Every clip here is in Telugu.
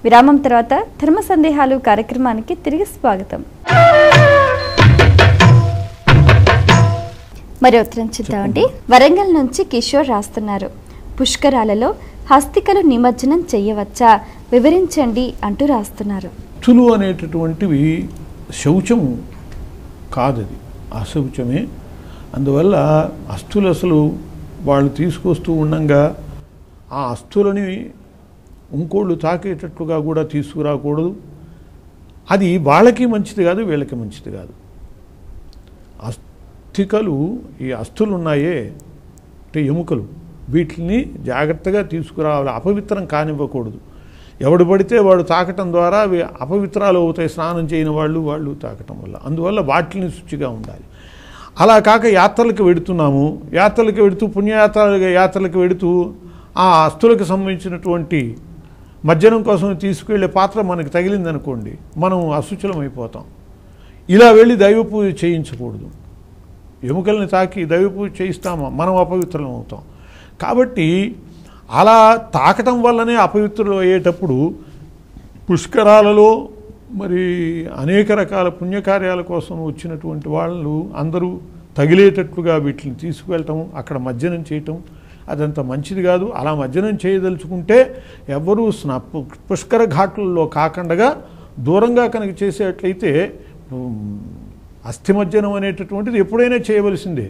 విరామం తర్వాత ధర్మ సందేహాలు కార్యక్రమానికి తిరిగి స్వాగతం. మరి ఉత్తరం చూద్దామండి. వరంగల్ నుంచి కిషోర్ రాస్తున్నారు. పుష్కరాలలో హస్తికలు నిమజ్జనం చేయవచ్చా, వివరించండి అంటూ రాస్తున్నారు. అస్తులు అనేటటువంటివి శౌచము కాదది, అశౌచమే. అందువల్ల అస్తులు అసలు వాళ్ళు తీసుకొస్తూ ఉండగా ఆ అస్తులని ఇంకోళ్ళు తాకేటట్లుగా కూడా తీసుకురాకూడదు. అది వాళ్ళకి మంచిది కాదు, వీళ్ళకి మంచిది కాదు. అస్థికలు, ఈ అస్తులు ఉన్నాయే అంటే ఎముకలు, వీటిని జాగ్రత్తగా తీసుకురావాలి, అపవిత్రం కానివ్వకూడదు. ఎవడు పడితే వాడు తాకటం ద్వారా అవి అపవిత్రాలు అవుతాయి, స్నానం చేయని వాళ్ళు తాకటం వల్ల. అందువల్ల వాటిని శుచిగా ఉండాలి. అలా కాక యాత్రలకు వెడుతున్నాము, యాత్రలకు వెడుతూ యాత్రలకు వెడుతూ ఆ అస్తులకు సంబంధించినటువంటి మజ్జనం కోసం తీసుకువెళ్ళే పాత్ర మనకి తగిలిందనుకోండి, మనం అశుచులం అయిపోతాం. ఇలా వెళ్ళి దైవ పూజ చేయించకూడదు. ఎముకల్ని తాకి దైవ పూజ చేయిస్తామా, మనం అపవిత్రం అవుతాం. కాబట్టి అలా తాకటం వల్లనే అపవిత్రులు అయ్యేటప్పుడు పుష్కరాలలో మరి అనేక రకాల పుణ్యకార్యాల కోసం వచ్చినటువంటి వాళ్ళు అందరూ తగిలేటట్లుగా వీటిని తీసుకువెళ్ళటం, అక్కడ మజ్జనం చేయటం అదంత మంచిది కాదు. అలా మజ్జనం చేయదలుచుకుంటే ఎవ్వరూ పుష్కర ఘాట్లలో కాకుండా దూరంగా కనుక చేసేట్లయితే అస్థిమజ్జనం అనేటటువంటిది ఎప్పుడైనా చేయవలసిందే.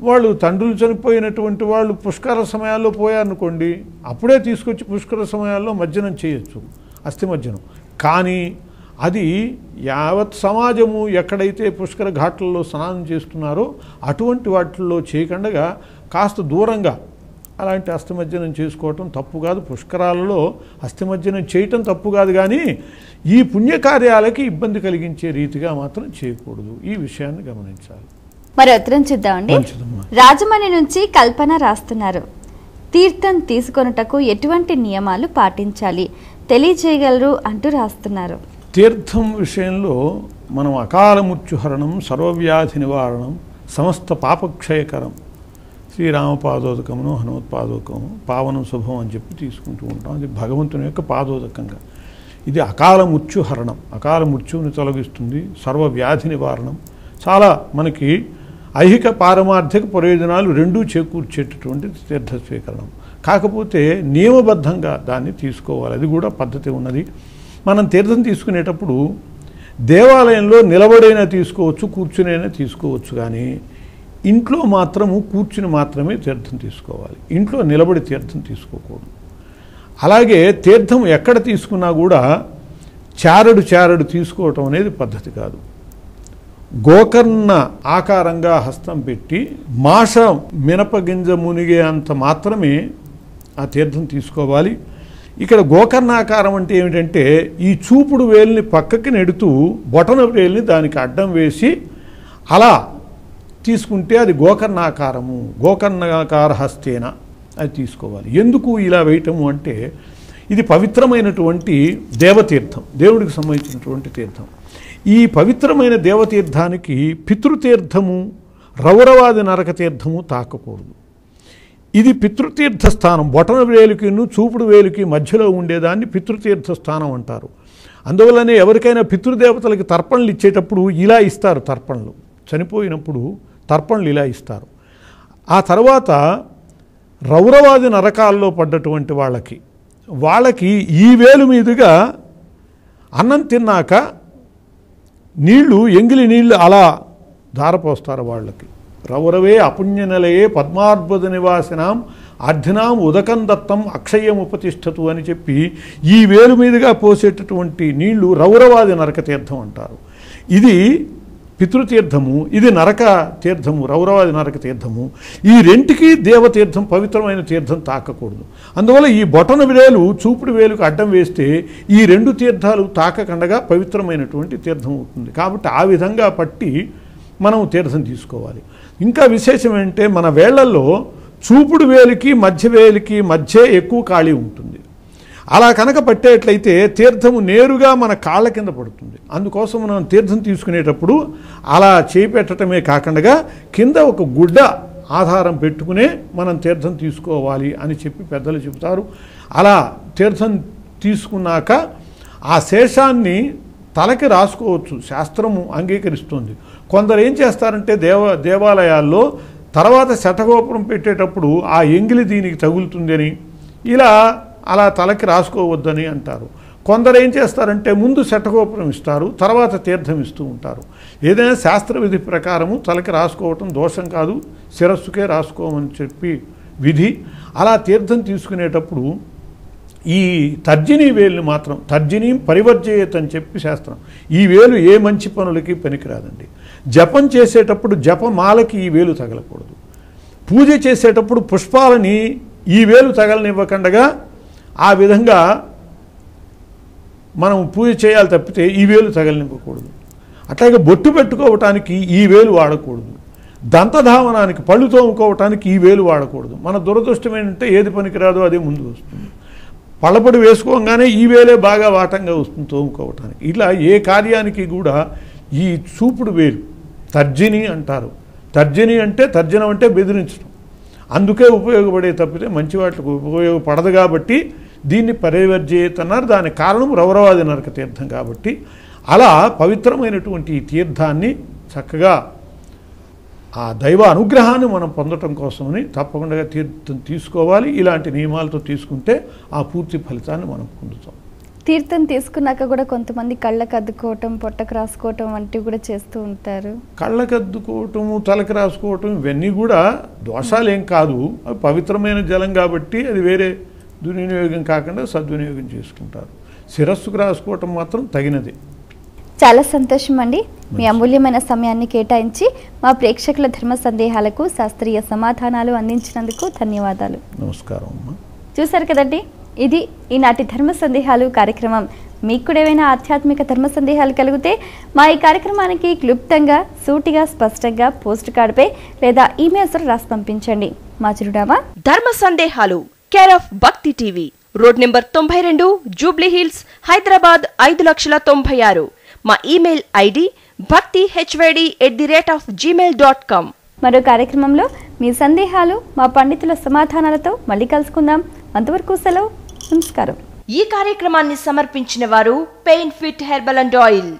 వాళ్ళు తండ్రులు చనిపోయినటువంటి వాళ్ళు పుష్కర సమయాల్లో పోయారనుకోండి, అప్పుడే తీసుకొచ్చి పుష్కర సమయాల్లో మజ్జనం చేయొచ్చు, అస్థిమజ్జనం. కానీ అది యావత్ సమాజము ఎక్కడైతే పుష్కర ఘాట్లలో స్నానం చేస్తున్నారో అటువంటి వాటిల్లో చేయకుండా కాస్త దూరంగా అలాంటి అస్థిమజ్జనం చేసుకోవటం తప్పు కాదు. పుష్కరాలలో అస్థిమజ్జనం చేయటం తప్పు కాదు, కానీ ఈ పుణ్యకార్యాలకి ఇబ్బంది కలిగించే రీతిగా మాత్రం చేయకూడదు. ఈ విషయాన్ని గమనించాలి. మరి ఉత్తరం చూద్దామండి. రాజమండ్రి నుంచి కల్పన రాస్తున్నారు. తీర్థం తీసుకొనుటకు ఎటువంటి నియమాలు పాటించాలి, తెలియజేయగలరు అంటూ రాస్తున్నారు. తీర్థం విషయంలో మనం అకాల మృత్యుహరణం, సర్వవ్యాధి నివారణం, సమస్త పాపక్షయకరం, శ్రీరామపాదోదకమును హనుమత్పాదోదకము, పావనం శుభం అని చెప్పి తీసుకుంటూ ఉంటాం. అది భగవంతుని యొక్క పాదోదకంగా. ఇది అకాల మృత్యుహరణం, అకాల మృత్యువుని తొలగిస్తుంది. సర్వవ్యాధి నివారణం, చాలా మనకి ఐహిక పారమార్థిక ప్రయోజనాలు రెండూ చేకూర్చేటటువంటి తీర్థ స్వీకరణం. కాకపోతే నియమబద్ధంగా దాన్ని తీసుకోవాలి, అది కూడా పద్ధతి ఉన్నది. మనం తీర్థం తీసుకునేటప్పుడు దేవాలయంలో నిలబడైనా తీసుకోవచ్చు, కూర్చునైనా తీసుకోవచ్చు, కానీ ఇంట్లో మాత్రము కూర్చుని మాత్రమే తీర్థం తీసుకోవాలి. ఇంట్లో నిలబడి తీర్థం తీసుకోకూడదు. అలాగే తీర్థం ఎక్కడ తీసుకున్నా కూడా చారడు తీసుకోవటం అనేది పద్ధతి కాదు. గోకర్ణ ఆకారంగా హస్తం పెట్టి మాష మినపగింజ మునిగే అంత మాత్రమే ఆ తీర్థం తీసుకోవాలి. ఇక్కడ గోకర్ణాకారం అంటే ఏమిటంటే ఈ చూపుడు వేలుని పక్కకి నెడుతూ బొటన వేలుని దానికి అడ్డం వేసి అలా తీసుకుంటే అది గోకర్ణాకారము, గోకర్ణాకార హస్తేన అది తీసుకోవాలి. ఎందుకు ఇలా వేయటము అంటే ఇది పవిత్రమైనటువంటి దేవతీర్థం, దేవుడికి సంబంధించినటువంటి తీర్థం. ఈ పవిత్రమైన దేవతీర్థానికి పితృతీర్థము, రౌరవాది నరక తీర్థము తాకకూడదు. ఇది పితృతీర్థ స్థానం. బొటన వేలుకి చూపుడు వేలుకి మధ్యలో ఉండేదాన్ని పితృతీర్థ స్థానం అంటారు. అందువల్లనే ఎవరికైనా పితృదేవతలకి తర్పణలు ఇచ్చేటప్పుడు ఇలా ఇస్తారు. తర్పణలు చనిపోయినప్పుడు తర్పణలు ఇలా ఇస్తారు. ఆ తర్వాత రౌరవాది నరకాల్లో పడ్డటువంటి వాళ్ళకి ఈ వేలు మీదుగా అన్నం తిన్నాక నీళ్లు, ఎంగిలి నీళ్లు అలా ధారపోస్తారు వాళ్ళకి. రౌరవే అపుణ్యనలయే పద్మార్బుద నివాసినాం అర్ధినాం ఉదకం దత్తం అక్షయం ఉపతిష్టతు అని చెప్పి ఈ వేలు మీదుగా పోసేటటువంటి నీళ్లు రౌరవాది నరక తీర్థం అంటారు. ఇది పితృతీర్థము, ఇది నరక తీర్థము, రౌరవాది నరక తీర్థము. ఈ రెంటికి దేవతీర్థం, పవిత్రమైన తీర్థం తాకకూడదు. అందువల్ల ఈ బొటన వేలు చూపుడు వేలుకు అడ్డం వేస్తే ఈ రెండు తీర్థాలు తాకకుండగా పవిత్రమైనటువంటి తీర్థం అవుతుంది. కాబట్టి ఆ విధంగా పట్టి మనం తీర్థం తీసుకోవాలి. ఇంకా విశేషం ఏంటంటే మన వేళ్లలో చూపుడు వేలికి మధ్య వేలికి మధ్య ఎక్కువ ఖాళీ ఉంటుంది. అలా కనుక పట్టేట్లయితే తీర్థము నేరుగా మన కాళ్ళ కింద పడుతుంది. అందుకోసం మనం తీర్థం తీసుకునేటప్పుడు అలా చేయి పెట్టడమే కాకుండా కింద ఒక గుడ్డ ఆధారం పెట్టుకునే మనం తీర్థం తీసుకోవాలి అని చెప్పి పెద్దలు చెబుతారు. అలా తీర్థం తీసుకున్నాక ఆ శేషాన్ని తలకి రాసుకోవచ్చు, శాస్త్రము అంగీకరిస్తుంది. కొందరు ఏం చేస్తారంటే దేవాలయాల్లో తర్వాత శతగోపురం పెట్టేటప్పుడు ఆ ఎంగిలి దీనికి తగులుతుందని అలా తలకి రాసుకోవద్దని అంటారు. కొందరు ఏం చేస్తారంటే ముందు శతగోపురం ఇస్తారు, తర్వాత తీర్థం ఇస్తూ ఉంటారు. ఏదైనా శాస్త్ర విధి ప్రకారము తలకి రాసుకోవటం దోషం కాదు, శిరస్సుకే రాసుకోమని చెప్పి విధి. అలా తీర్థం తీసుకునేటప్పుడు ఈ తర్జనీ వేలుని మాత్రం తర్జనీ పరివర్జయేత్ అని చెప్పి శాస్త్రం. ఈ వేలు ఏ మంచి పనులకి పనికిరాదండి. జపం చేసేటప్పుడు జపమాలకి ఈ వేలు తగలకూడదు. పూజ చేసేటప్పుడు పుష్పాలని ఈ వేలు తగలనివ్వకుండా ఆ విధంగా మనం పూజ చేయాలి తప్పితే ఈ వేలు తగలనివ్వకూడదు. అట్లాగే బొట్టు పెట్టుకోవటానికి ఈ వేలు వాడకూడదు. దంతధావనానికి పళ్ళు తోముకోవటానికి ఈ వేలు వాడకూడదు. మన దురదృష్టం ఏంటంటే ఏది పనికిరాదో అదే ముందు వస్తుంది. పళ్ళపొడి వేసుకోగానే ఈ వేలే బాగా వాటంగా వస్తుంది తోముకోవటానికి. ఇలా ఏ కార్యానికి కూడా ఈ చూపుడు వేలు తర్జని అంటారు. తర్జని అంటే తర్జనం అంటే బెదిరించడం, అందుకే ఉపయోగపడే తప్పితే మంచి వాటికి ఉపయోగపడదు. కాబట్టి దీన్ని పరివర్జయేత్ అన్నారు. దానికి కారణం రౌరవాది నరక తీర్థం కాబట్టి. అలా పవిత్రమైనటువంటి ఈ తీర్థాన్ని చక్కగా ఆ దైవ అనుగ్రహాన్ని మనం పొందటం కోసమని తప్పకుండా తీర్థం తీసుకోవాలి. ఇలాంటి నియమాలతో తీసుకుంటే ఆ పూర్తి ఫలితాన్ని మనం పొందుతాం. తీర్థం తీసుకున్నాక కూడా కొంతమంది కళ్ళకు అద్దుకోవటం, పొట్టకు రాసుకోవటం వంటివి కూడా చేస్తూ ఉంటారు. కళ్ళకు అద్దుకోవటము, తలకి రాసుకోవటం ఇవన్నీ కూడా దోషాలేం కాదు. అవి పవిత్రమైన జలం కాబట్టి అది వేరే దుర్వినియోగం కాకుండా సద్వినియోగం చేసుకుంటారు. శిరస్సుకు రాసుకోవటం మాత్రం తగినది. చాలా సంతోషం అండి. మీ అమూల్యమైన సమయాన్ని కేటాయించి మా ప్రేక్షకుల ధర్మ సందేహాలకు శాస్త్రీయ సమాధానాలు అందించినందుకు ధన్యవాదాలు. నమస్కారం అమ్మా. చూశారు కదండి, ఇది ఈనాటి ధర్మ సందేహాలు కార్యక్రమం. మీకు కూడా ఏమైనా ఆధ్యాత్మిక ధర్మ సందేహాలు కలిగితే మా ఈ కార్యక్రమానికి క్లుప్తంగా, సూటిగా, స్పష్టంగా పోస్ట్ కార్డుపై లేదా ఈమెయిల్స్ రాసి పంపించండి. మా చిరునామా ధర్మ సందేహాలు, కేర్ ఆఫ్ భక్తి TV, road number 92, Jubilee hills, Hyderabad 5,96,000. మా ఈమెయిల్ ఐడి bhakti@gmail.com. మరో కార్యక్రమంలో మీ సందేహాలు మా పండితుల సమాధానాలతో మళ్ళీ కలుసుకుందాం. అంతవరకు సెలవు. నమస్కారం. ఈ కార్యక్రమాన్ని సమర్పించిన వారు pain fit herbal and oil.